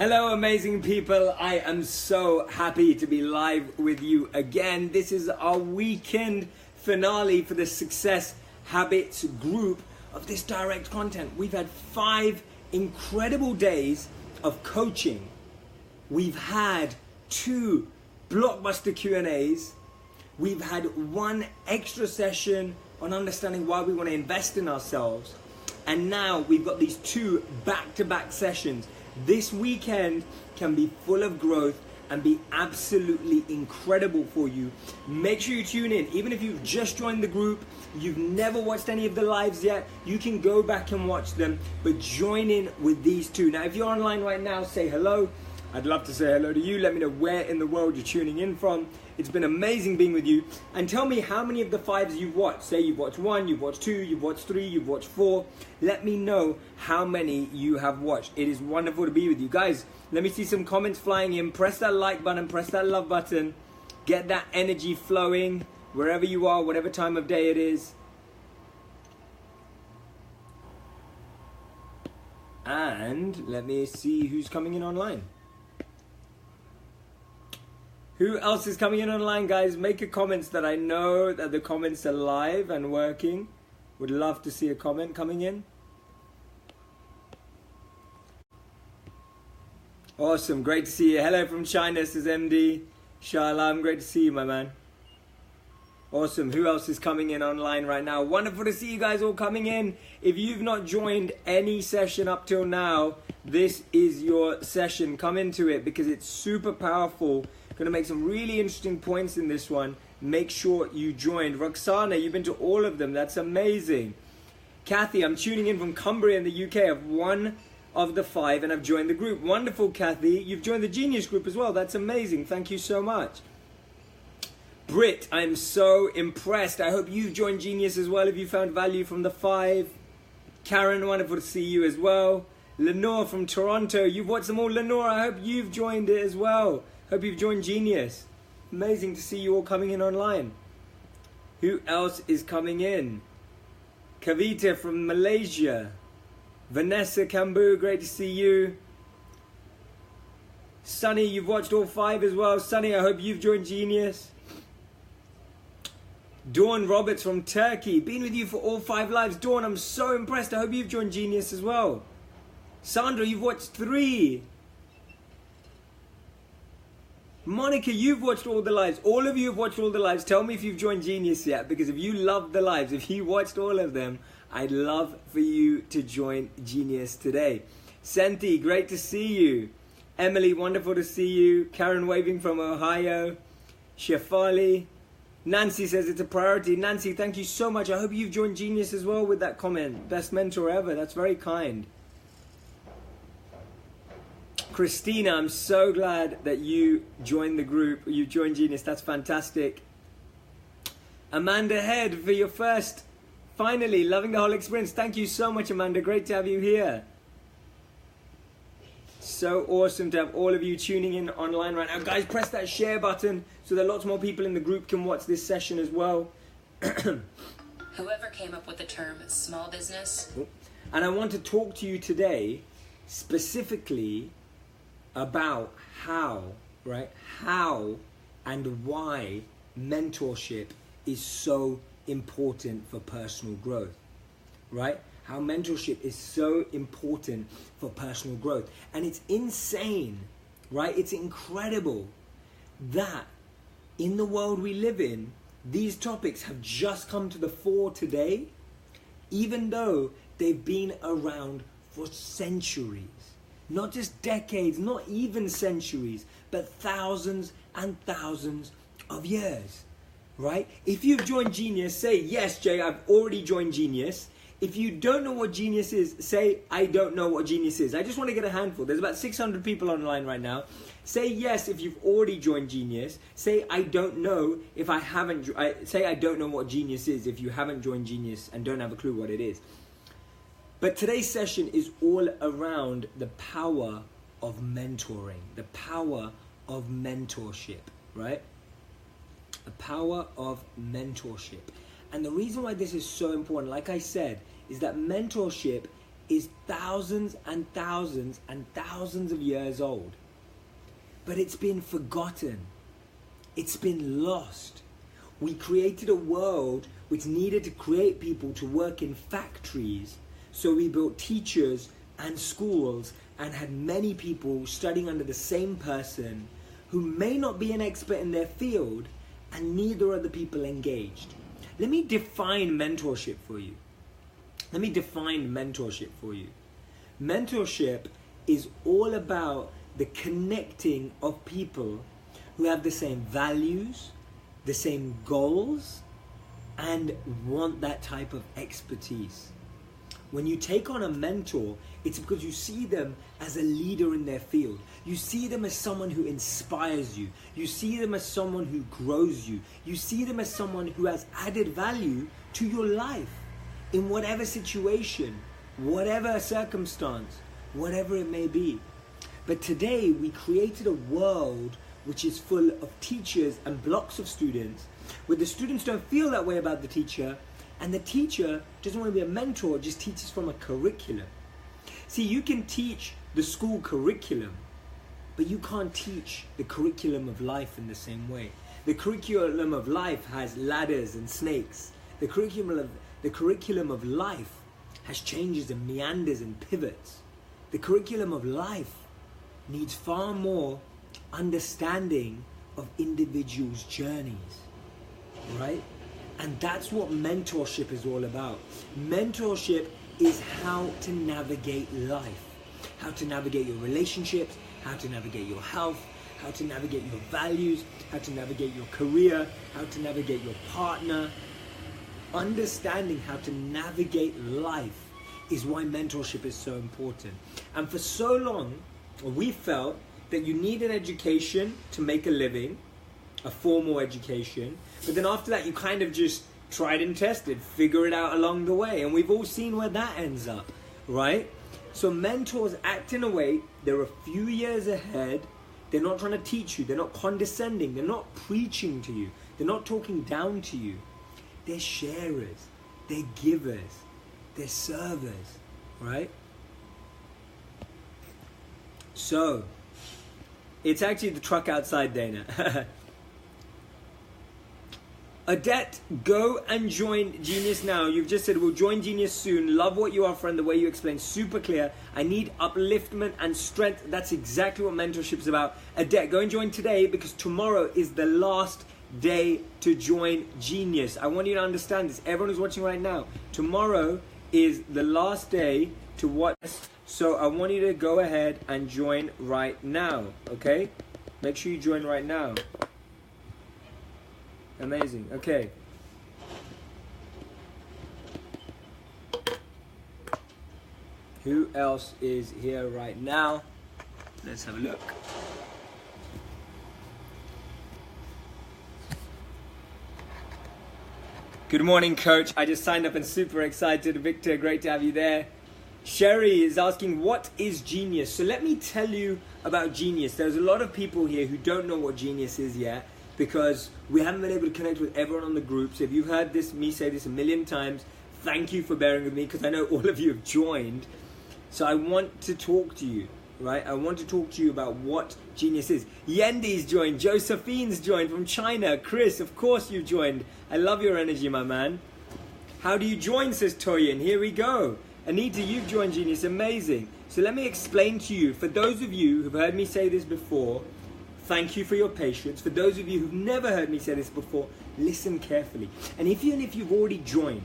Hello, amazing people. I am so happy to be live with you again. This is our weekend finale for the Success Habits group of this direct content. We've had 5 incredible days of coaching. We've had 2 blockbuster Q&As. We've had 1 extra session on understanding why we want to invest in ourselves. And now we've got these 2 back-to-back sessions. This weekend can be full of growth and be absolutely incredible for you. Make sure you tune in. Even if you've just joined the group, you've never watched any of the lives yet, you can go back and watch them, but join in with these 2. Now, if you're online right now, say hello. I'd love to say hello to you. Let me know where in the world you're tuning in from. It's been amazing being with you. And tell me how many of the 5s you've watched. Say you've watched 1, you've watched 2, you've watched 3, you've watched 4. Let me know how many you have watched. It is wonderful to be with you. Guys, let me see some comments flying in. Press that like button, press that love button. Get that energy flowing wherever you are, whatever time of day it is. And let me see who's coming in online. Who else is coming in online, guys? Make a comment so that I know that the comments are live and working. Would love to see a comment coming in. Awesome, great to see you. Hello from China, says MD. Shalom, great to see you, my man. Awesome, who else is coming in online right now? Wonderful to see you guys all coming in. If you've not joined any session up till now, this is your session. Come into it because it's super powerful. Going to make some really interesting points in this one. Make sure you joined. Roxana, you've been to all of them. That's amazing. Kathy, I'm tuning in from Cumbria in the UK. I've 1 of the 5 and I've joined the group. Wonderful, Kathy. You've joined the Genius group as well. That's amazing. Thank you so much. Britt, I'm so impressed. I hope you've joined Genius as well if you found value from the 5. Karen, wonderful to see you as well. Lenore from Toronto, you've watched them all. Lenore, I hope you've joined it as well. Hope you've joined Genius. Amazing to see you all coming in online. Who else is coming in? Kavita from Malaysia. Vanessa Kambu, great to see you. Sunny, you've watched all 5 as well. Sunny, I hope you've joined Genius. Dawn Roberts from Turkey. Been with you for all 5 lives. Dawn, I'm so impressed. I hope you've joined Genius as well. Sandra, you've watched 3. Monica, you've watched all the lives. All of you have watched all the lives. Tell me if you've joined Genius yet, because if you loved the lives, if you watched all of them, I'd love for you to join Genius today. Senti, great to see you. Emily, wonderful to see you. Karen waving from Ohio. Shefali. Nancy says it's a priority. Nancy, thank you so much. I hope you've joined Genius as well with that comment. Best mentor ever. That's very kind. Christina, I'm so glad that you joined the group. You joined Genius. That's fantastic. Amanda Head for your first. Finally, loving the whole experience. Thank you so much, Amanda. Great to have you here. So awesome to have all of you tuning in online right now. Guys, press that share button so that lots more people in the group can watch this session as well. Whoever came up with the term small business. And I want to talk to you today specifically about how and why mentorship is so important for personal growth, right? How mentorship is so important for personal growth. And it's insane, right? It's incredible that in the world we live in, these topics have just come to the fore today, even though they've been around for centuries. Not just decades, not even centuries, but thousands and thousands of years, right? If you've joined Genius, say, yes, Jay, I've already joined Genius. If you don't know what Genius is, say, I don't know what Genius is. I just want to get a handful. There's about 600 people online right now. Say yes if you've already joined Genius. Say, I don't know if I haven't, say I don't know what Genius is if you haven't joined Genius and don't have a clue what it is. But today's session is all around the power of mentoring, the power of mentorship, right? The power of mentorship. And the reason why this is so important, like I said, is that mentorship is thousands and thousands and thousands of years old. But it's been forgotten. It's been lost. We created a world which needed to create people to work in factories. So we built teachers and schools and had many people studying under the same person who may not be an expert in their field, and neither are the people engaged. Let me define mentorship for you. Mentorship is all about the connecting of people who have the same values, the same goals, and want that type of expertise. When you take on a mentor, it's because you see them as a leader in their field. You see them as someone who inspires you. You see them as someone who grows you. You see them as someone who has added value to your life in whatever situation, whatever circumstance, whatever it may be. But today we created a world which is full of teachers and blocks of students, where the students don't feel that way about the teacher, and the teacher doesn't want to be a mentor, just teaches from a curriculum. See, you can teach the school curriculum, but you can't teach the curriculum of life in the same way. The curriculum of life has ladders and snakes. The curriculum of life has changes and meanders and pivots. The curriculum of life needs far more understanding of individuals' journeys, right? And that's what mentorship is all about. Mentorship is how to navigate life, how to navigate your relationships, how to navigate your health, how to navigate your values, how to navigate your career, how to navigate your partner. Understanding how to navigate life is why mentorship is so important. And for so long, we felt that you need an education to make a living, a formal education, but then after that you kind of just tried and tested, figure it out along the way, and we've all seen where that ends up, right? So mentors act in a way, they're a few years ahead, they're not trying to teach you, they're not condescending, they're not preaching to you, they're not talking down to you, they're sharers, they're givers, they're servers, right? So, it's actually the truck outside, Dana. Adet, go and join Genius now. You've just said we'll join Genius soon. Love what you offer and the way you explain. Super clear. I need upliftment and strength. That's exactly what mentorship is about. Adet, go and join today, because tomorrow is the last day to join Genius. I want you to understand this. Everyone who's watching right now, tomorrow is the last day to watch. So I want you to go ahead and join right now, okay? Make sure you join right now. Amazing, okay. Who else is here right now? Let's have a look. Good morning, Coach. I just signed up and super excited. Victor, great to have you there. Sherry is asking, what is Genius? So let me tell you about Genius. There's a lot of people here who don't know what Genius is yet, because we haven't been able to connect with everyone on the group. So if you've heard me say this a million times, thank you for bearing with me, because I know all of you have joined. So I want to talk to you, right? I want to talk to you about what Genius is. Yendi's joined, Josephine's joined from China. Chris, of course you've joined. I love your energy, my man. How do you join, says Toyin. Here we go. Anita, you've joined Genius, amazing. So let me explain to you, for those of you who've heard me say this before, thank you for your patience. For those of you who've never heard me say this before, listen carefully. And even if you've already joined,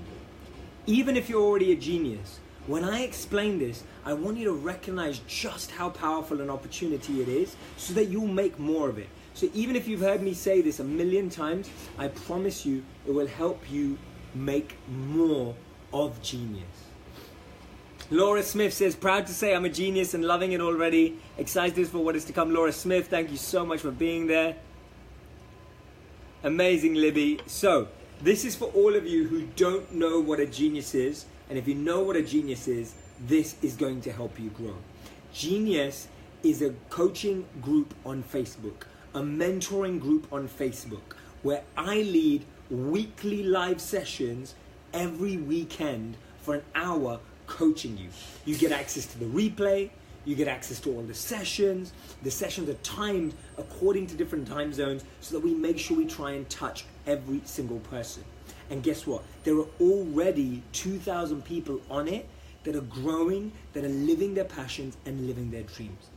even if you're already a genius, when I explain this, I want you to recognize just how powerful an opportunity it is, so that you'll make more of it. So even if you've heard me say this a million times, I promise you it will help you make more of Genius. Laura Smith says, proud to say I'm a genius and loving it already. Excited for what is to come. Laura Smith, thank you so much for being there. Amazing, Libby. So, this is for all of you who don't know what a genius is. And if you know what a genius is, this is going to help you grow. Genius is a coaching group on Facebook, a mentoring group on Facebook, where I lead weekly live sessions every weekend for an hour coaching you. You get access to the replay, you get access to all the sessions. The sessions are timed according to different time zones so that we make sure we try and touch every single person. And guess what? There are already 2,000 people on it that are growing, that are living their passions and living their dreams.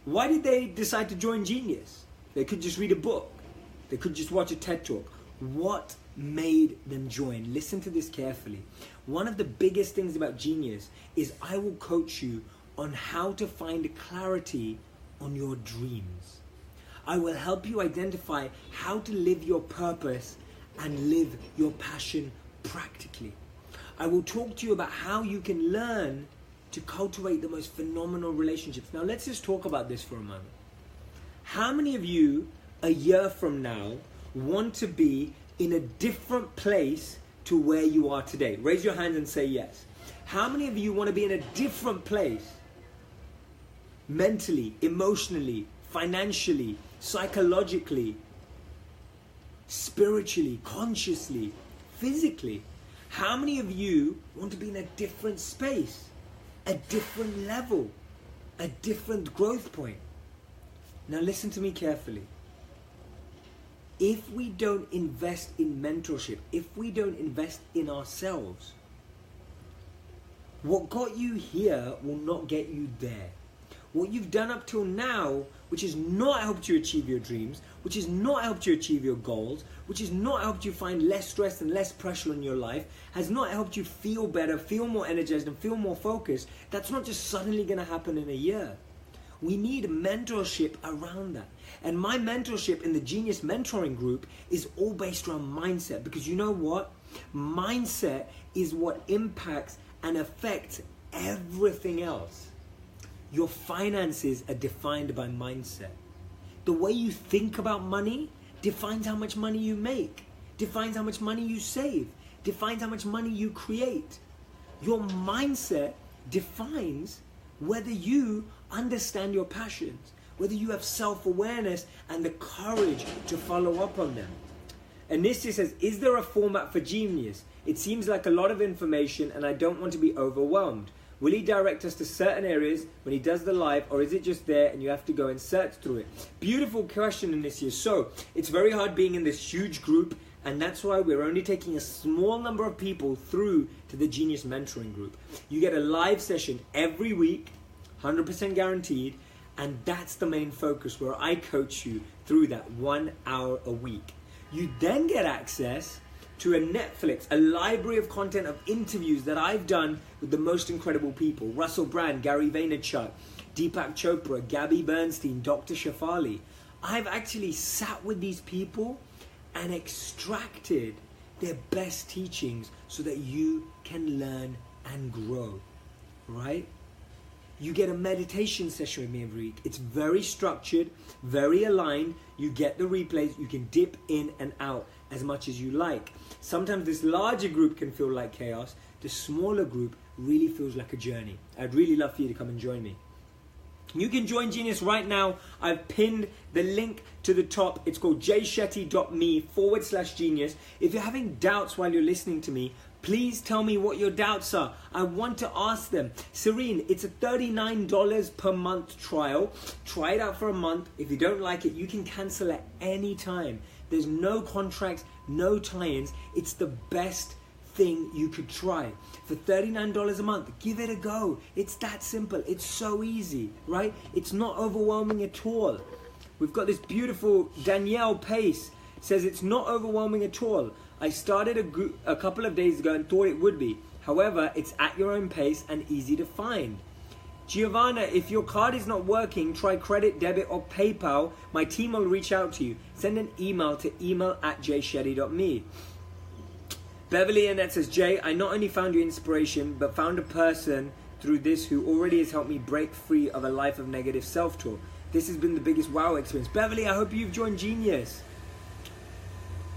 Why did they decide to join Genius? They could just read a book. They could just watch a TED Talk. What made them join? Listen to this carefully. One of the biggest things about Genius is I will coach you on how to find clarity on your dreams. I will help you identify how to live your purpose and live your passion practically. I will talk to you about how you can learn to cultivate the most phenomenal relationships. Now let's just talk about this for a moment. How many of you a year from now want to be in a different place to where you are today? Raise your hand and say yes. How many of you want to be in a different place? Mentally, emotionally, financially, psychologically, spiritually, consciously, physically. How many of you want to be in a different space, a different level, a different growth point? Now listen to me carefully. If we don't invest in mentorship, if we don't invest in ourselves, what got you here will not get you there. What you've done up till now, which has not helped you achieve your dreams, which has not helped you achieve your goals, which has not helped you find less stress and less pressure in your life, has not helped you feel better, feel more energized and feel more focused, that's not just suddenly going to happen in a year. We need mentorship around that. And my mentorship in the Genius Mentoring Group is all based around mindset, because you know what? Mindset is what impacts and affects everything else. Your finances are defined by mindset. The way you think about money defines how much money you make, defines how much money you save, defines how much money you create. Your mindset defines whether you understand your passions, whether you have self-awareness and the courage to follow up on them. Anistia says, is there a format for Genius? It seems like a lot of information and I don't want to be overwhelmed. Will he direct us to certain areas when he does the live, or is it just there and you have to go and search through it? Beautiful question, Anistia. So it's very hard being in this huge group, and that's why we're only taking a small number of people through to the Genius Mentoring Group. You get a live session every week, 100% guaranteed, and that's the main focus where I coach you through that 1 hour a week. You then get access to a Netflix, a library of content of interviews that I've done with the most incredible people. Russell Brand, Gary Vaynerchuk, Deepak Chopra, Gabby Bernstein, Dr. Shafali. I've actually sat with these people and extracted their best teachings so that you can learn and grow, right? You get a meditation session with me every week. It's very structured, very aligned. You get the replays. You can dip in and out as much as you like. Sometimes this larger group can feel like chaos. The smaller group really feels like a journey. I'd really love for you to come and join me. You can join Genius right now. I've pinned the link to the top. It's called jshetty.me/genius. If you're having doubts while you're listening to me, please tell me what your doubts are. I want to ask them. Serene, it's a $39 per month trial. Try it out for a month. If you don't like it, you can cancel at any time. There's no contracts, no tie-ins. It's the best thing you could try. For $39 a month, give it a go. It's that simple. It's so easy, right? It's not overwhelming at all. We've got this beautiful Danielle Pace says it's not overwhelming at all. I started a couple of days ago and thought it would be. However, it's at your own pace and easy to find. Giovanna, if your card is not working, try credit, debit, or PayPal. My team will reach out to you. Send an email to email@jshetty.me. Beverly Annette says, Jay, I not only found your inspiration, but found a person through this who already has helped me break free of a life of negative self-talk. This has been the biggest wow experience. Beverly, I hope you've joined Genius.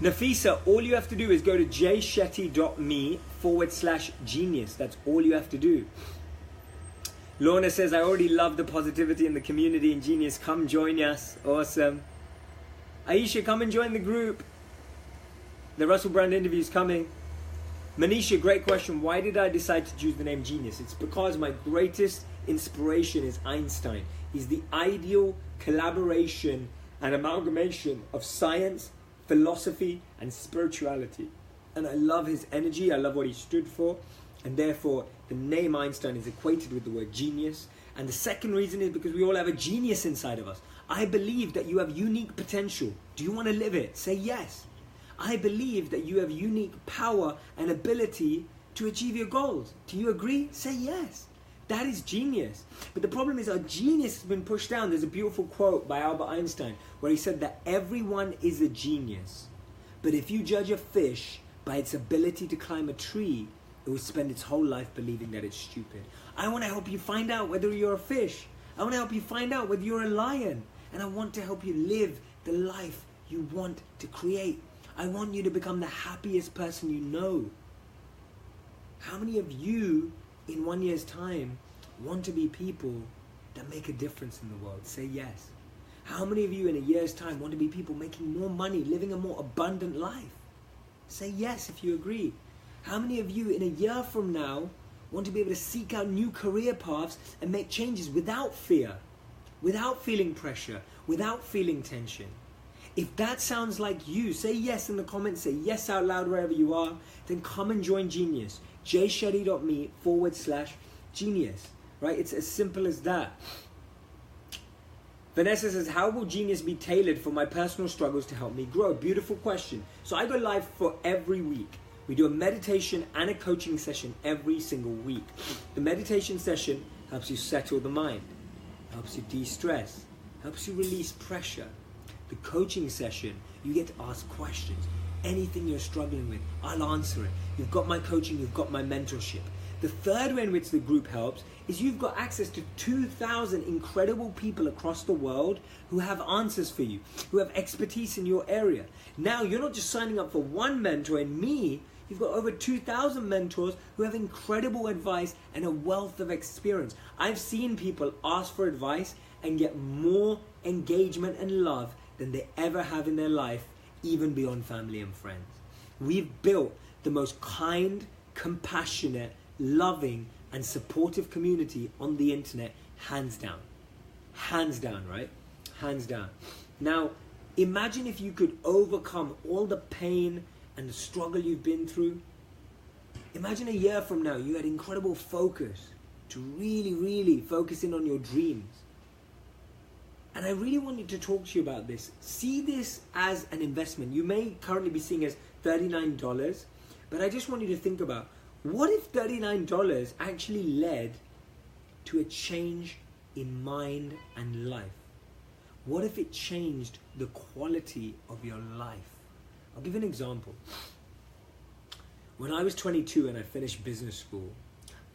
Nafisa, all you have to do is go to jshetty.me/genius. That's all you have to do. Lorna says, I already love the positivity in the community in Genius. Come join us. Awesome. Aisha, come and join the group. The Russell Brand interview is coming. Manisha, great question. Why did I decide to choose the name genius? It's because my greatest inspiration is Einstein. He's the ideal collaboration and amalgamation of science, philosophy, and spirituality. And I love his energy, I love what he stood for, and therefore the name Einstein is equated with the word genius. And the second reason is because we all have a genius inside of us. I believe that you have unique potential. Do you want to live it? Say yes. I believe that you have unique power and ability to achieve your goals. Do you agree? Say yes. That is genius. But the problem is our genius has been pushed down. There's a beautiful quote by Albert Einstein where he said that everyone is a genius. But if you judge a fish by its ability to climb a tree, it will spend its whole life believing that it's stupid. I want to help you find out whether you're a fish. I want to help you find out whether you're a lion. And I want to help you live the life you want to create. I want you to become the happiest person you know. How many of you in 1 year's time want to be people that make a difference in the world? Say yes. How many of you in a year's time want to be people making more money, living a more abundant life? Say yes if you agree. How many of you in a year from now want to be able to seek out new career paths and make changes without fear, without feeling pressure, without feeling tension? If that sounds like you, say yes in the comments, say yes out loud wherever you are, then come and join Genius. jshetty.me/genius, right? It's as simple as that. Vanessa says, how will Genius be tailored for my personal struggles to help me grow? Beautiful question. So I go live for every week. We do a meditation and a coaching session every single week. The meditation session helps you settle the mind, helps you de-stress, helps you release pressure. The coaching session, you get to ask questions. Anything you're struggling with, I'll answer it. You've got my coaching, you've got my mentorship. The third way in which the group helps is you've got access to 2,000 incredible people across the world who have answers for you, who have expertise in your area. Now, you're not just signing up for one mentor and me, you've got over 2,000 mentors who have incredible advice and a wealth of experience. I've seen people ask for advice and get more engagement and love than they ever have in their life, even beyond family and friends. We've built the most kind, compassionate, loving, and supportive community on the internet, hands down. Hands down, right? Hands down. Now, imagine if you could overcome all the pain and the struggle you've been through. Imagine a year from now, you had incredible focus to really, really focus in on your dreams. And I really want you to talk to you about this. See this as an investment. You may currently be seeing it as $39, but I just want you to think about, what if $39 actually led to a change in mind and life? What if it changed the quality of your life? I'll give you an example. When I was 22 and I finished business school,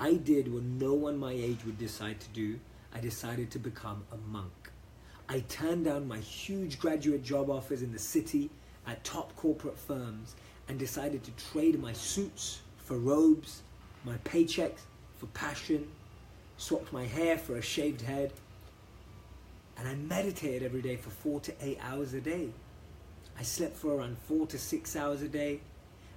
I did what no one my age would decide to do. I decided to become a monk. I turned down my huge graduate job offers in the city at top corporate firms and decided to trade my suits for robes, my paychecks for passion, swapped my hair for a shaved head, and I meditated every day for 4 to 8 hours a day. I slept for around 4 to 6 hours a day,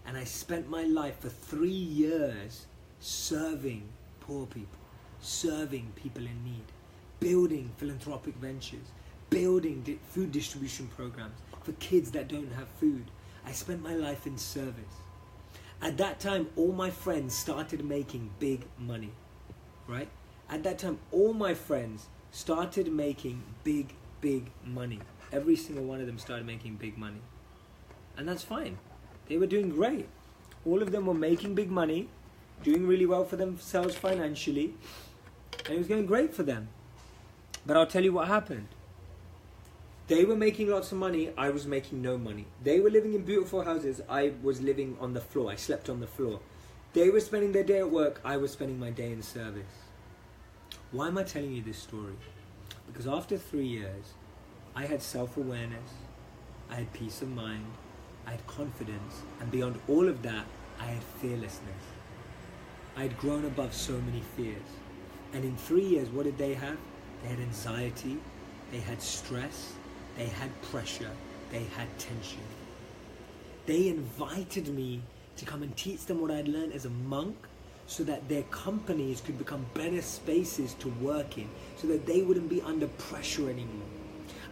and I spent my life for 3 years serving poor people, serving people in need, building philanthropic ventures, building food distribution programs for kids that don't have food. I spent my life in service. At that time, all my friends started making big money, right? At that time, all my friends started making big money. Every single one of them started making big money. And that's fine. They were doing great. All of them were making big money, doing really well for themselves financially, and it was going great for them. But I'll tell you what happened. They were making lots of money, I was making no money. They were living in beautiful houses, I was living on the floor, I slept on the floor. They were spending their day at work, I was spending my day in service. Why am I telling you this story? Because after 3 years, I had self-awareness, I had peace of mind, I had confidence, and beyond all of that, I had fearlessness. I had grown above so many fears. And in 3 years, what did they have? They had anxiety, they had stress, they had pressure, they had tension. They invited me to come and teach them what I'd learned as a monk, so that their companies could become better spaces to work in, so that they wouldn't be under pressure anymore.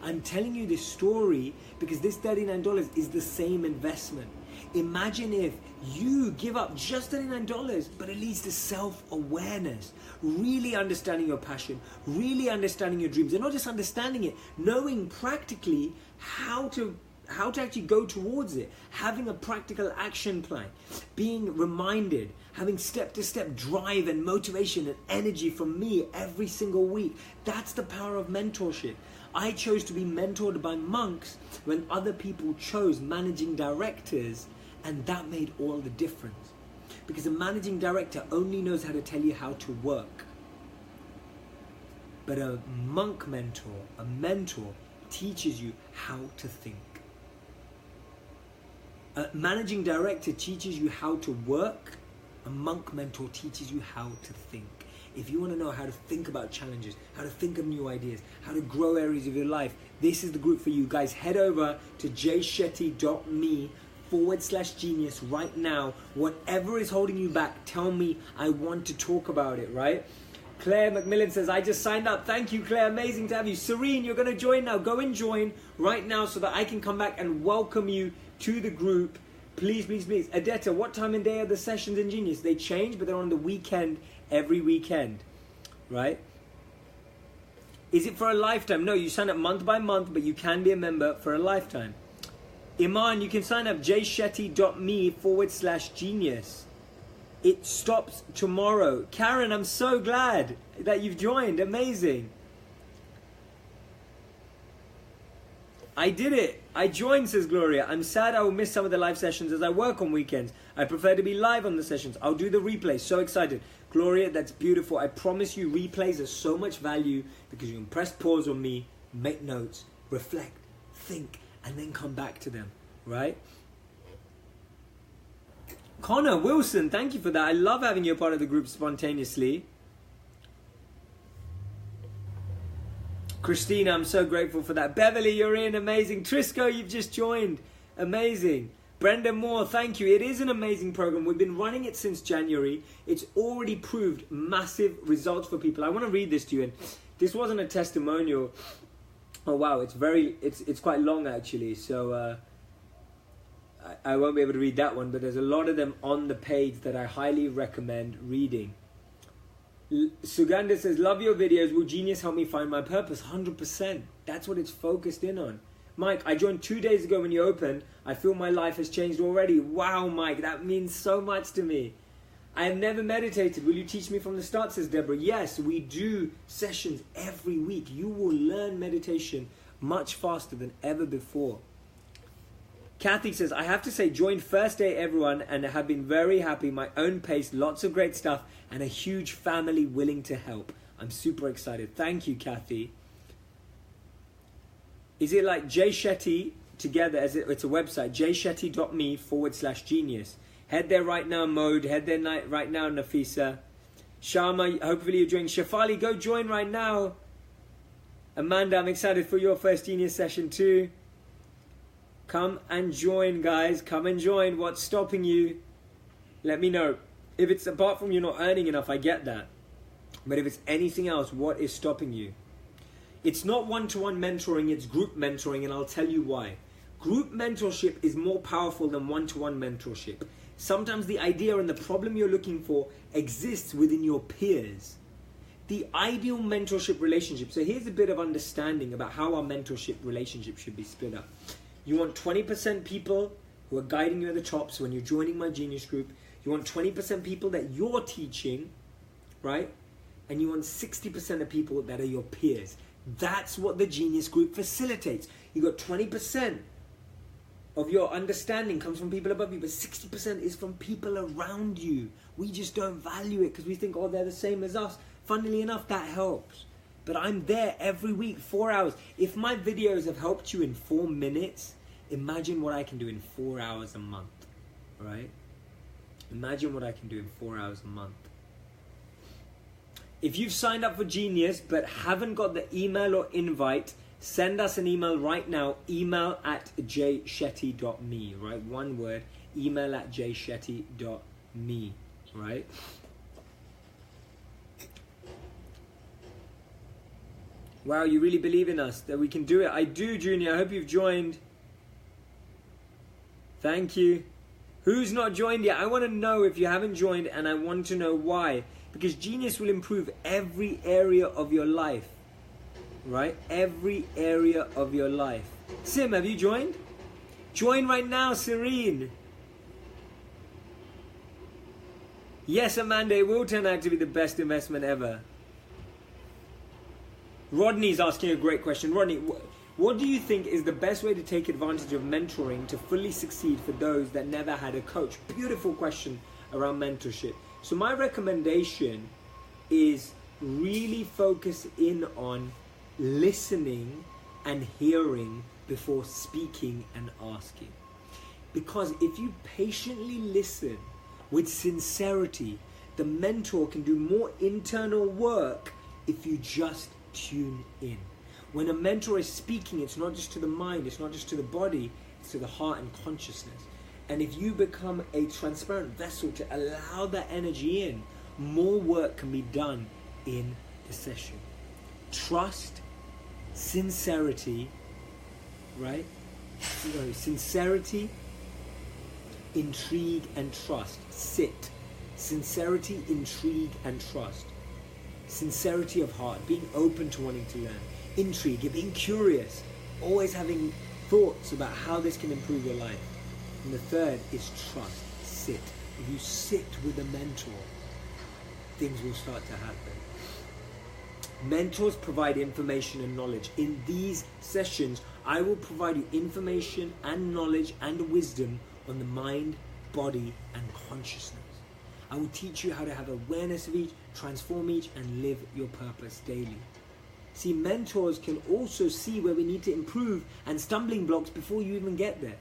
I'm telling you this story because this $39 is the same investment. Imagine if you give up just $39, but it leads to self-awareness, really understanding your passion, really understanding your dreams, and not just understanding it, knowing practically how to actually go towards it, having a practical action plan, being reminded, having step-to-step drive and motivation and energy from me every single week. That's the power of mentorship. I chose to be mentored by monks when other people chose managing directors, and that made all the difference. Because a managing director only knows how to tell you how to work. But a monk mentor, a mentor, teaches you how to think. A managing director teaches you how to work. A monk mentor teaches you how to think. If you want to know how to think about challenges, how to think of new ideas, how to grow areas of your life, this is the group for you guys. Head over to jshetty.me/genius right now. Whatever is holding you back, tell me. I want to talk about it, right? Claire McMillan says, I just signed up. Thank you, Claire. Amazing to have you. Serene, you're going to join now. Go and join right now so that I can come back and welcome you to the group. Please, please, please. Adetta, what time and day are the sessions in Genius? They change, but they're on the weekend, every weekend, right? Is it for a lifetime? No, you sign up month by month, but you can be a member for a lifetime. Iman, you can sign up jshetty.me/genius. It stops tomorrow. Karen, I'm so glad that you've joined. Amazing. I did it. I joined, says Gloria. I'm sad I will miss some of the live sessions as I work on weekends. I prefer to be live on the sessions. I'll do the replays. So excited. Gloria, that's beautiful. I promise you replays are so much value because you can press pause on me, make notes, reflect, think, and then come back to them, right? Connor Wilson, thank you for that. I love having you a part of the group spontaneously. Christina, I'm so grateful for that. Beverly, you're in. Amazing. Trisco, you've just joined. Amazing. Brenda Moore, thank you. It is an amazing program. We've been running it since January. It's already proved massive results for people. I want to read this to you. And this wasn't a testimonial. Oh, wow. It's quite long, actually. So I won't be able to read that one. But there's a lot of them on the page that I highly recommend reading. Suganda says, love your videos. Will Genius help me find my purpose? 100%. That's what it's focused in on. Mike, I joined 2 days ago when you opened. I feel my life has changed already. Wow, Mike, that means so much to me. I have never meditated. Will you teach me from the start, says Deborah. Yes, we do sessions every week. You will learn meditation much faster than ever before. Kathy says, I have to say, joined first day everyone and have been very happy. My own pace, lots of great stuff, and a huge family willing to help. I'm super excited. Thank you, Kathy. Is it like J Shetty together? It's a website, jshetty.me/genius. Head there right now, Mode. Head there right now, Nafisa. Sharma, hopefully you're joining. Shafali, go join right now. Amanda, I'm excited for your first Genius session too. Come and join, guys. Come and join. What's stopping you? Let me know. If it's apart from you're not earning enough, I get that. But if it's anything else, what is stopping you? It's not one-to-one mentoring, it's group mentoring, and I'll tell you why. Group mentorship is more powerful than one-to-one mentorship. Sometimes the idea and the problem you're looking for exists within your peers. The ideal mentorship relationship. So here's a bit of understanding about how our mentorship relationship should be split up. You want 20% people who are guiding you at the top. So when you're joining my Genius group, you want 20% people that you're teaching, right? And you want 60% of people that are your peers. That's what the Genius group facilitates. You got 20% of your understanding comes from people above you, but 60% is from people around you. We just don't value it because we think, oh, they're the same as us. Funnily enough, that helps. But I'm there every week, 4 hours. If my videos have helped you in 4 minutes, imagine what I can do in 4 hours a month, right? Imagine what I can do in 4 hours a month. If you've signed up for Genius but haven't got the email or invite, send us an email right now, email@jshetty.me, right? One word, email@jshetty.me, right? Wow, you really believe in us, that we can do it. I do, Junior. I hope you've joined. Thank you. Who's not joined yet? I want to know if you haven't joined, and I want to know why. Because Genius will improve every area of your life. Right? Every area of your life. Sim, have you joined? Join right now, Serene. Yes, Amanda, it will turn out to be the best investment ever. Rodney's asking a great question. Rodney, what do you think is the best way to take advantage of mentoring to fully succeed for those that never had a coach? Beautiful question around mentorship. So my recommendation is really focus in on listening and hearing before speaking and asking. Because if you patiently listen with sincerity, the mentor can do more internal work if you just tune in. When a mentor is speaking, it's not just to the mind, it's not just to the body, it's to the heart and consciousness. And if you become a transparent vessel to allow that energy in, more work can be done in the session. Trust, sincerity, right? Sincerity, intrigue, and trust. Sit. Sincerity, intrigue, and trust. Sincerity of heart, being open to wanting to learn. Intrigue, being curious, always having thoughts about how this can improve your life. And the third is trust. Sit. If you sit with a mentor, things will start to happen. Mentors provide information and knowledge. In these sessions, I will provide you information and knowledge and wisdom on the mind, body, and consciousness. I will teach you how to have awareness of each, transform each, and live your purpose daily. See, mentors can also see where we need to improve and stumbling blocks before you even get there.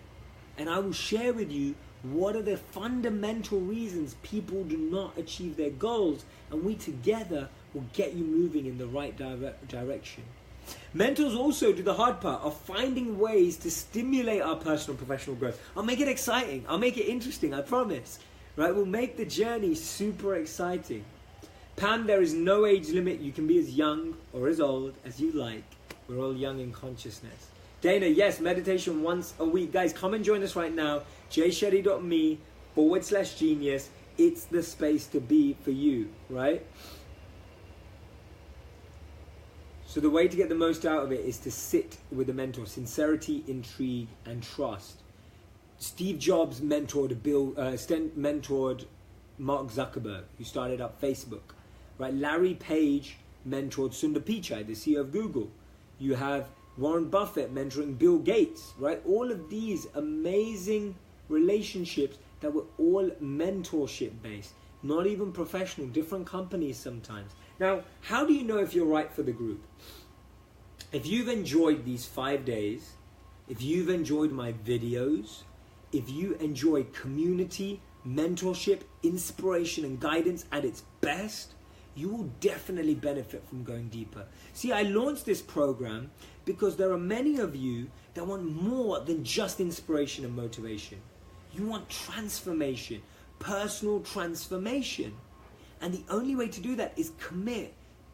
And I will share with you what are the fundamental reasons people do not achieve their goals, and we together will get you moving in the right direction. Mentors also do the hard part of finding ways to stimulate our personal and professional growth. I'll make it exciting. I'll make it interesting, I promise. Right? We'll make the journey super exciting. Pam, there is no age limit. You can be as young or as old as you like. We're all young in consciousness. Dana, yes, meditation once a week. Guys, come and join us right now. jshetty.me/genius. It's the space to be for you, right? So the way to get the most out of it is to sit with a mentor. Sincerity, intrigue, and trust. Steve Jobs mentored Mark Zuckerberg, who started up Facebook. Right? Larry Page mentored Sundar Pichai, the CEO of Google. You have Warren Buffett mentoring Bill Gates. Right? All of these amazing relationships that were all mentorship based, not even professional, different companies sometimes. Now, how do you know if you're right for the group? If you've enjoyed these 5 days, if you've enjoyed my videos, if you enjoy community, mentorship, inspiration, and guidance at its best, you will definitely benefit from going deeper. See, I launched this program because there are many of you that want more than just inspiration and motivation. You want transformation, personal transformation. And the only way to do that is commit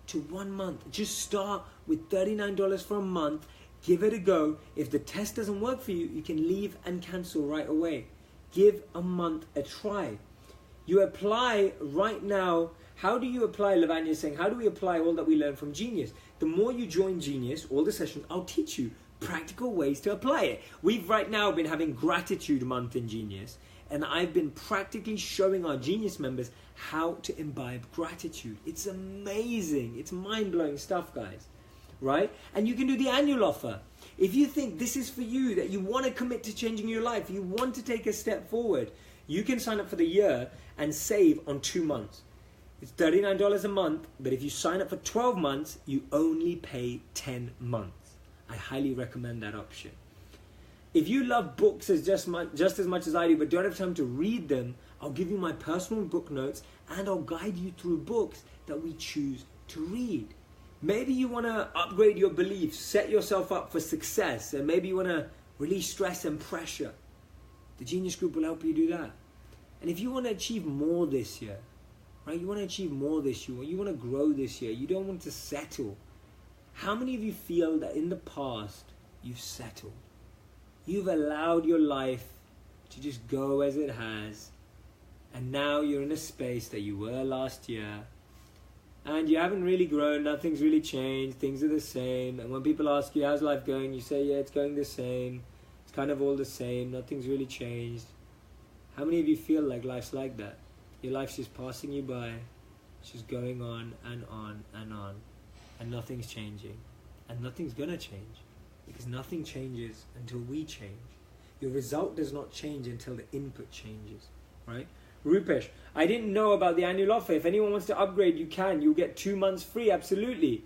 to 1 month. Just start with $39 for a month. Give it a go. If the test doesn't work for you, you can leave and cancel right away. Give a month a try. You apply right now. How do you apply? Lavanya is saying, how do we apply all that we learn from Genius? The more you join Genius, all the sessions, I'll teach you practical ways to apply it. We've right now been having gratitude month in Genius, and I've been practically showing our Genius members how to imbibe gratitude. It's amazing. It's mind-blowing stuff, guys. Right? And you can do the annual offer. If you think this is for you, that you want to commit to changing your life, you want to take a step forward, you can sign up for the year and save on 2 months. It's $39 a month, but if you sign up for 12 months, you only pay 10 months. I highly recommend that option. If you love books just as much as I do, but don't have time to read them, I'll give you my personal book notes and I'll guide you through books that we choose to read. Maybe you want to upgrade your beliefs, set yourself up for success, and maybe you want to release stress and pressure. The Genius Group will help you do that. And if you want to achieve more this year, right? You want to achieve more this year. You want to grow this year. You don't want to settle. How many of you feel that in the past you've settled? You've allowed your life to just go as it has. And now you're in a space that you were last year. And you haven't really grown. Nothing's really changed. Things are the same. And when people ask you, how's life going? You say, yeah, it's going the same. It's kind of all the same. Nothing's really changed. How many of you feel like life's like that? Your life's just passing you by. It's just going on and on and on. And nothing's changing. And nothing's going to change. Because nothing changes until we change. Your result does not change until the input changes. Right? Rupesh, I didn't know about the annual offer. If anyone wants to upgrade, you can. You'll get 2 months free. Absolutely.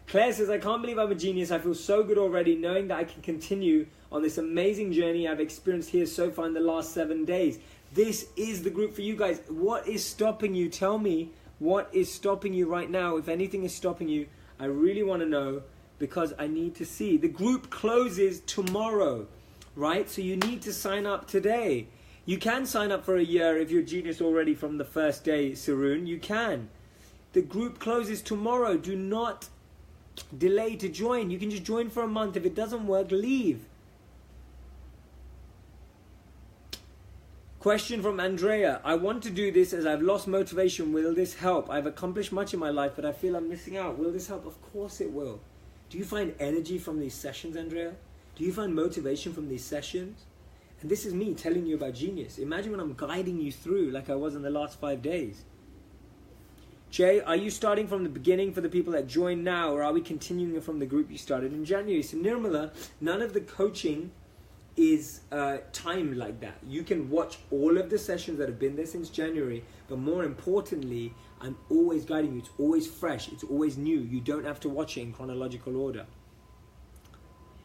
Claire says, I can't believe I'm a genius. I feel so good already knowing that I can continue on this amazing journey I've experienced here so far in the last 7 days. This is the group for you guys. What is stopping you? Tell me what is stopping you right now. If anything is stopping you, I really want to know, because I need to see. The group closes tomorrow, right? So you need to sign up today. You can sign up for a year if you're a genius already from the first day, Saroon. You can. The group closes tomorrow. Do not delay to join. You can just join for a month. If it doesn't work, leave. Question from Andrea. I want to do this as I've lost motivation. Will this help? I've accomplished much in my life, but I feel I'm missing out. Will this help? Of course it will. Do you find energy from these sessions, Andrea? Do you find motivation from these sessions? And this is me telling you about genius. Imagine when I'm guiding you through like I was in the last 5 days. Jay, are you starting from the beginning for the people that join now, or are we continuing from the group you started in January? So Nirmala, none of the coaching is timed like that. You can watch all of the sessions that have been there since January, but more importantly, I'm always guiding you. It's always fresh. It's always new. You don't have to watch it in chronological order.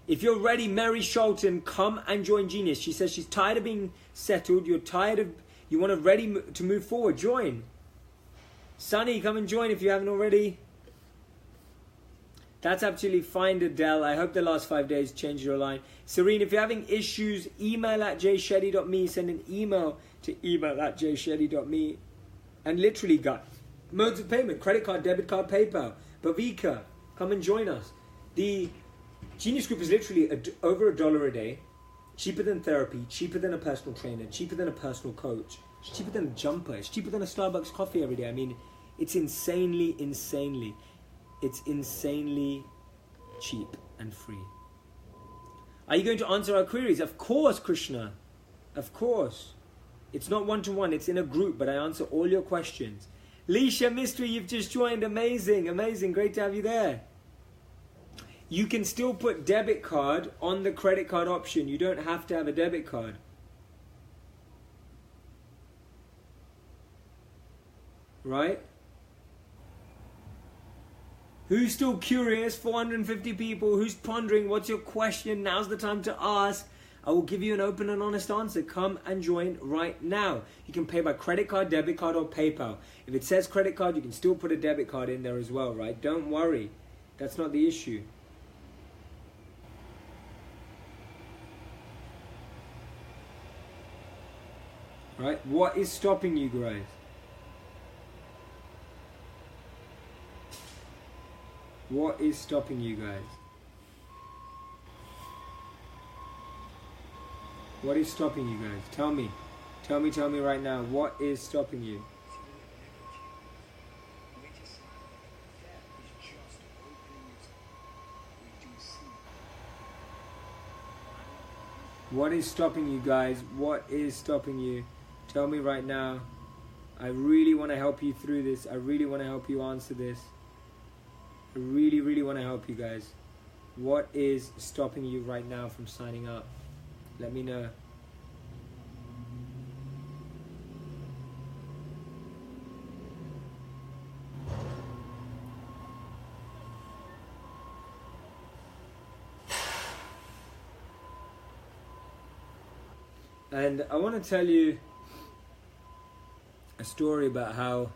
If you're ready, Mary Sholton, come and join Genius. She says she's tired of being settled. You want to ready to move forward. Join. Sunny, come and join if you haven't already. That's absolutely fine, Adele. I hope the last 5 days changed your line. Serene, if you're having issues, email at jshetty.me. Send an email to email@jshetty.me. And literally, guys, modes of payment: credit card, debit card, PayPal. Bavika, come and join us. The Genius Group is literally over $1 a day. Cheaper than therapy, cheaper than a personal trainer, cheaper than a personal coach. It's cheaper than a jumper. It's cheaper than a Starbucks coffee every day. I mean, it's insanely cheap and free. Are you going to answer our queries? Of course, Krishna. Of course. It's not one-to-one. It's in a group, but I answer all your questions. Leisha Mystery, you've just joined. Amazing, amazing. Great to have you there. You can still put debit card on the credit card option. You don't have to have a debit card. Right? Who's still curious? 450 people. Who's pondering? What's your question? Now's the time to ask. I will give you an open and honest answer. Come and join right now. You can pay by credit card, debit card, or PayPal. If it says credit card, you can still put a debit card in there as well, right? Don't worry. That's not the issue. Right? What is stopping you guys? What is stopping you guys? What is stopping you guys? Tell me. Tell me right now. What is stopping you? What is stopping you guys? What is stopping you? Tell me right now. I really want to help you through this. I really want to help you answer this. I really, really want to help you guys. What is stopping you right now from signing up? Let me know. And I want to tell you a story about how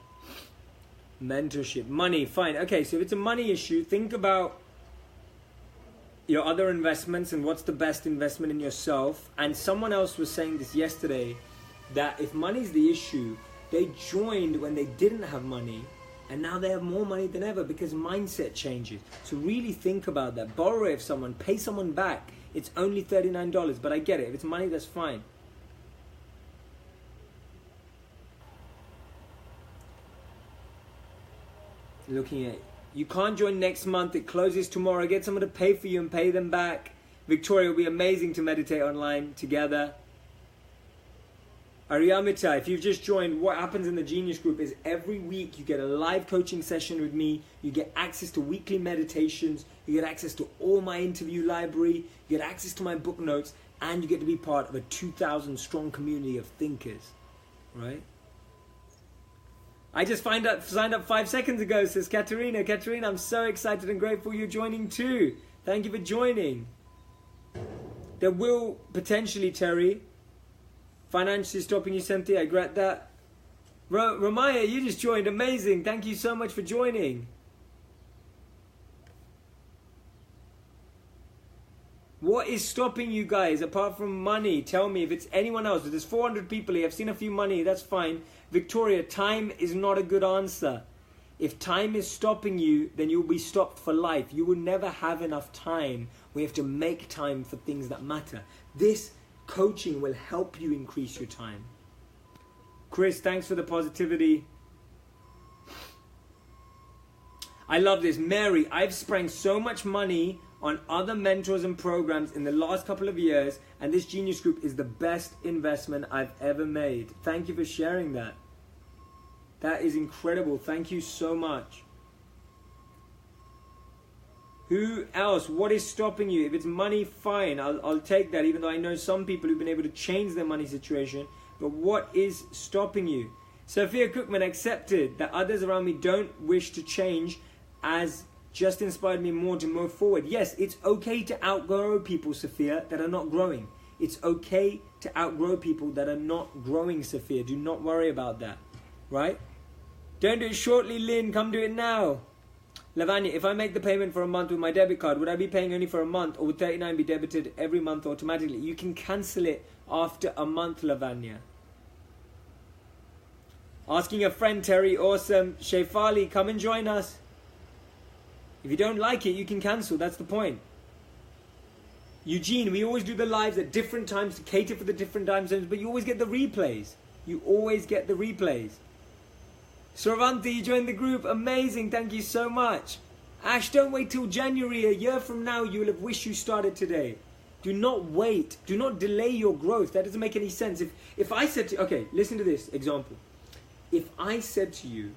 mentorship, money, fine. Okay, so if it's a money issue, think about your other investments and what's the best investment in yourself. And someone else was saying this yesterday, that if money's the issue, they joined when they didn't have money, and now they have more money than ever because mindset changes. So really think about that. Borrow it of someone, pay someone back. It's only $39, but I get it. If it's money, that's fine. Looking at, you can't join next month, it closes tomorrow. Get someone to pay for you and pay them back. Victoria, it will be amazing to meditate online together. Ariamita, if you've just joined, what happens in the Genius Group is every week you get a live coaching session with me, you get access to weekly meditations, you get access to all my interview library, you get access to my book notes, and you get to be part of a 2,000 strong community of thinkers, right? I just signed up 5 seconds ago, says Katerina. Katerina, I'm so excited and grateful you're joining too. Thank you for joining. There will potentially, Terry, financially stopping you, Cynthia, I regret that. Ramaya, you just joined, amazing. Thank you so much for joining. What is stopping you guys apart from money? Tell me if it's anyone else. There's 400 people here. I've seen a few money, that's fine. Victoria, time is not a good answer. If time is stopping you, then you'll be stopped for life. You will never have enough time. We have to make time for things that matter. This coaching will help you increase your time. Chris, thanks for the positivity. I love this. Mary, I've spent so much money on other mentors and programs in the last couple of years, and this Genius Group is the best investment I've ever made. Thank you for sharing that. That is incredible. Thank you so much. Who else? What is stopping you? If it's money, fine. I'll take that, even though I know some people who've been able to change their money situation. But what is stopping you? Sophia Cookman, accepted that others around me don't wish to change, as just inspired me more to move forward. Yes, it's okay to outgrow people, Sophia, that are not growing. It's okay to outgrow people that are not growing, Sophia. Do not worry about that, right? Don't do it shortly, Lynn. Come do it now. Lavanya, if I make the payment for a month with my debit card, would I be paying only for a month, or would 39 be debited every month automatically? You can cancel it after a month, Lavanya. Asking a friend, Terry, awesome. Shefali, come and join us. If you don't like it, you can cancel. That's the point. Eugene, we always do the lives at different times to cater for the different time zones, but you always get the replays. You always get the replays. Sravanti, you joined the group. Amazing. Thank you so much. Ash, don't wait till January. A year from now, you'll have wished you started today. Do not wait. Do not delay your growth. That doesn't make any sense. If I said to you, okay, listen to this example. If I said to you,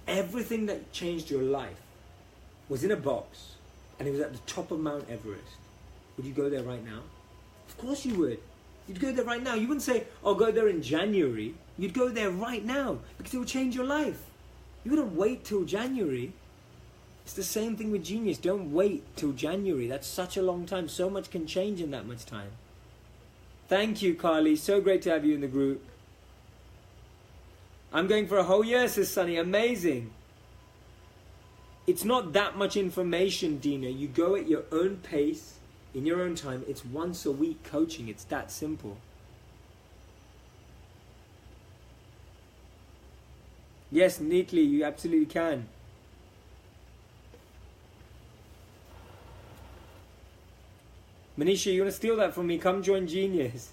everything that changed your life was in a box and it was at the top of Mount Everest, would you go there right now? Of course you would. You'd go there right now. You wouldn't say, I'll go there in January. You'd go there right now because it will change your life. You wouldn't wait till January. It's the same thing with Genius. Don't wait till January. That's such a long time. So much can change in that much time. Thank you, Carly. So great to have you in the group. I'm going for a whole year, says Sunny. Amazing. It's not that much information, Dina. You go at your own pace, in your own time. It's once a week coaching. It's that simple. Yes, neatly. You absolutely can. Manisha, you want to steal that from me? Come join Genius.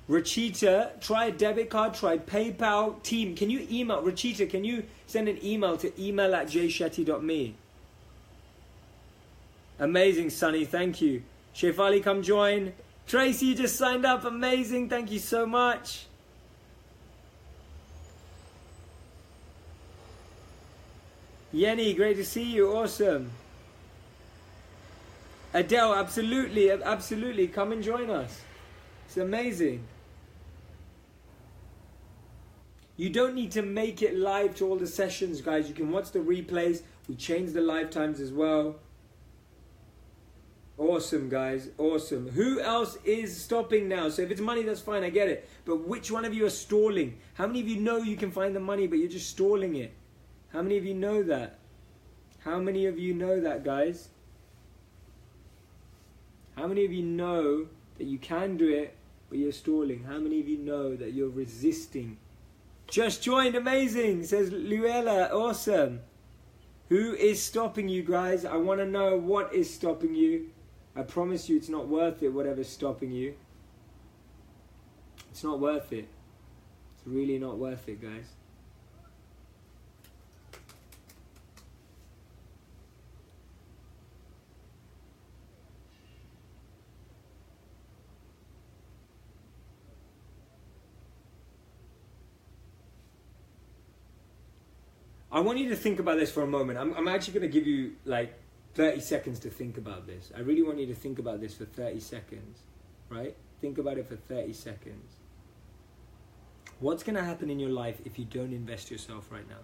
Rachita, try a debit card, try PayPal. Team, can you email? Rachita, can you send an email to email@jshetty.me? Amazing, Sunny. Thank you. Shefali, come join. Tracy, you just signed up. Amazing. Thank you so much. Yenny, great to see you. Awesome. Adele, absolutely. Absolutely. Come and join us. It's amazing. You don't need to make it live to all the sessions, guys. You can watch the replays. We changed the live times as well. Awesome, guys. Awesome. Who else is stopping now? So if it's money, that's fine. I get it. But which one of you are stalling? How many of you know you can find the money, but you're just stalling it? How many of you know that? How many of you know that, guys? How many of you know that you can do it, but you're stalling? How many of you know that you're resisting? Just joined, amazing, says Luella, awesome. Who is stopping you, guys? I want to know what is stopping you. I promise you it's not worth it, whatever's stopping you. It's not worth it. It's really not worth it, guys. I want you to think about this for a moment. I'm actually going to give you like 30 seconds to think about this. I really want you to think about this for 30 seconds, right? Think about it for 30 seconds. What's going to happen in your life if you don't invest yourself right now?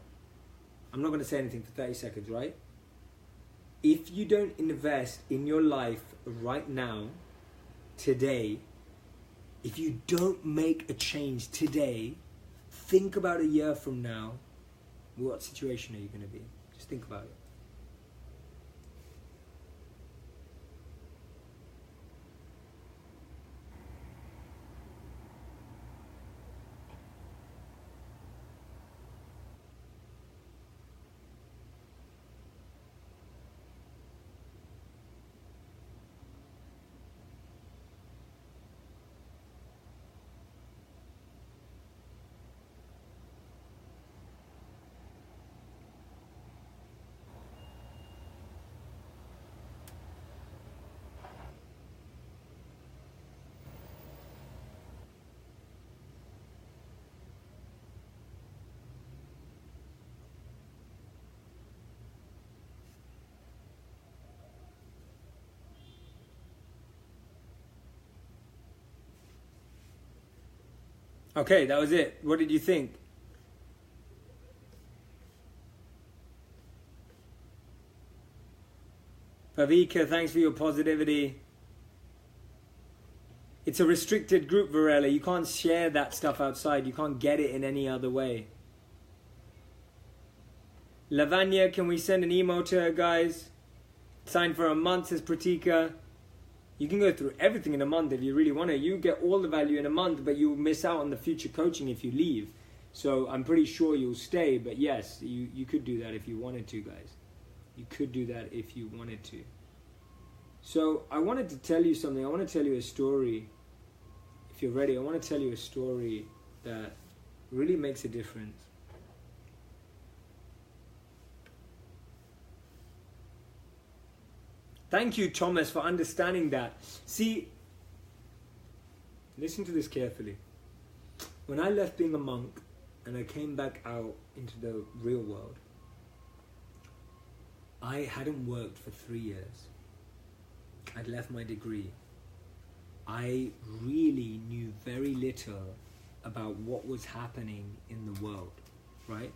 I'm not going to say anything for 30 seconds, right? If you don't invest in your life right now, today, if you don't make a change today, think about a year from now. What situation are you going to be? Just think about it. Okay, that was it. What did you think? Pavika, thanks for your positivity. It's a restricted group, Varela. You can't share that stuff outside. You can't get it in any other way. Lavanya, can we send an email to her, guys? Sign for a month, says Pratika. You can go through everything in a month if you really want to. You get all the value in a month, but you miss out on the future coaching if you leave. So I'm pretty sure you'll stay. But yes, you could do that if you wanted to, guys. You could do that if you wanted to. So I wanted to tell you something. I want to tell you a story. If you're ready, I want to tell you a story that really makes a difference. Thank you, Thomas, for understanding that. See, listen to this carefully. When I left being a monk and I came back out into the real world, I hadn't worked for 3 years. I'd left my degree. I really knew very little about what was happening in the world, right?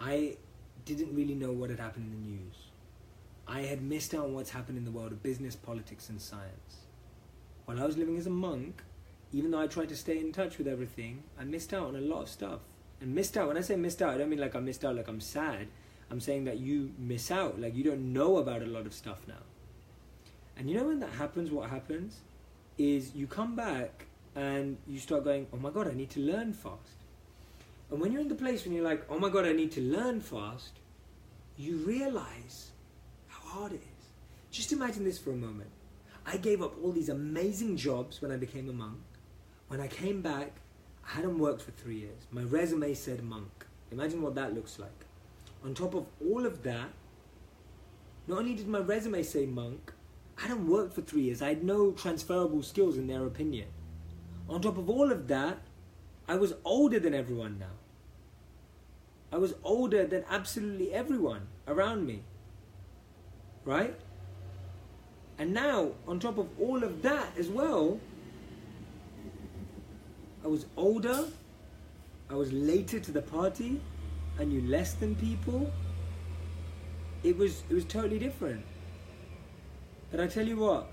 I didn't really know what had happened in the news. I had missed out on what's happened in the world of business, politics, and science. While I was living as a monk, even though I tried to stay in touch with everything, I missed out on a lot of stuff. And missed out, when I say missed out, I don't mean like I missed out like I'm sad. I'm saying that you miss out, like you don't know about a lot of stuff now. And you know when that happens, what happens is you come back and you start going, oh my God, I need to learn fast. And when you're in the place when you're like, oh my God, I need to learn fast, you realize hard it is. Just imagine this for a moment. I gave up all these amazing jobs when I became a monk. When I came back, I hadn't worked for 3 years. My resume said monk. Imagine what that looks like. On top of all of that, not only did my resume say monk, I hadn't worked for 3 years. I had no transferable skills in their opinion. On top of all of that, I was older than everyone now. I was older than absolutely everyone around me. Right? And now, on top of all of that as well, I was older, I was later to the party, I knew less than people. It was totally different. But I tell you what,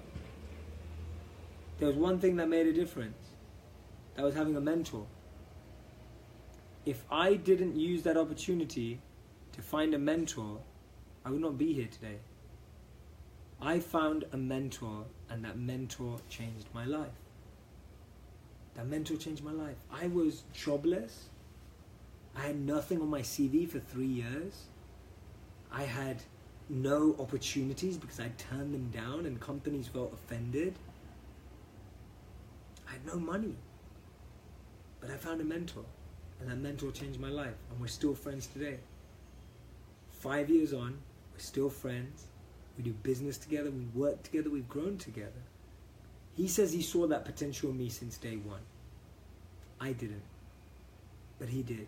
there was one thing that made a difference. That was having a mentor. If I didn't use that opportunity to find a mentor, I would not be here today. I found a mentor, and that mentor changed my life. That mentor changed my life. I was jobless. I had nothing on my CV for 3 years. I had no opportunities because I turned them down and companies felt offended. I had no money. But I found a mentor, and that mentor changed my life, and we're still friends today. 5 years on, we're still friends. We do business together, we work together, we've grown together. He says he saw that potential in me since day one. I didn't, but he did.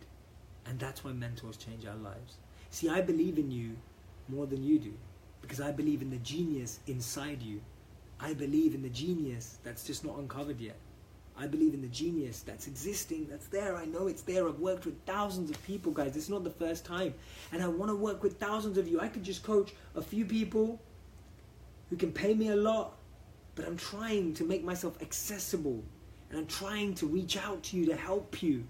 And that's why mentors change our lives. See, I believe in you more than you do, because I believe in the genius inside you. I believe in the genius that's just not uncovered yet. I believe in the genius that's existing, that's there. I know it's there. I've worked with thousands of people, guys. This is not the first time. And I want to work with thousands of you. I could just coach a few people who can pay me a lot, but I'm trying to make myself accessible. And I'm trying to reach out to you to help you.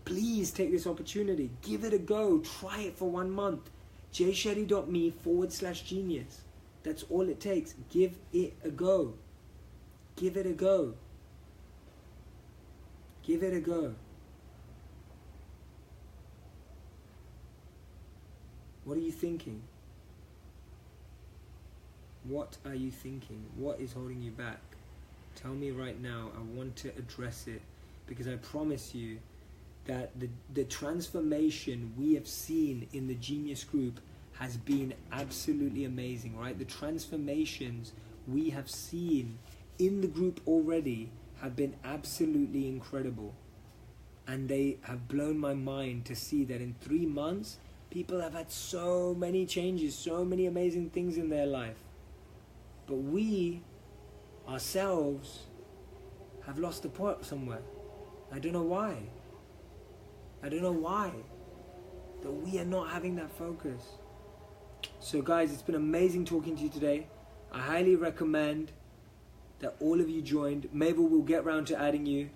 Please take this opportunity. Give it a go. Try it for 1 month. jshetty.me/genius. That's all it takes. Give it a go. Give it a go. Give it a go. What are you thinking? What are you thinking? What is holding you back? Tell me right now. I want to address it, because I promise you that the transformation we have seen in the Genius Group has been absolutely amazing, right? The transformations we have seen in the group already have been absolutely incredible. And they have blown my mind to see that in 3 months, people have had so many changes, so many amazing things in their life. But we, ourselves, have lost the plot somewhere. I don't know why. I don't know why. That we are not having that focus. So guys, it's been amazing talking to you today. I highly recommend that all of you joined. Maybe we'll get around to adding you.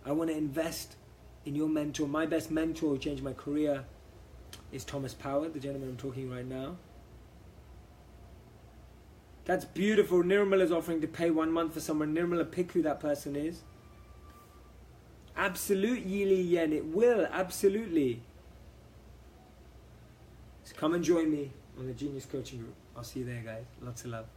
I want to invest in your mentor. My best mentor who changed my career is Thomas Power, the gentleman I'm talking right now. That's beautiful. Nirmal is offering to pay 1 month for someone. Nirmala, pick who that person is. Absolute Yili Yen. It will, absolutely. So come and join me on the Genius Coaching Group. I'll see you there, guys. Lots of love.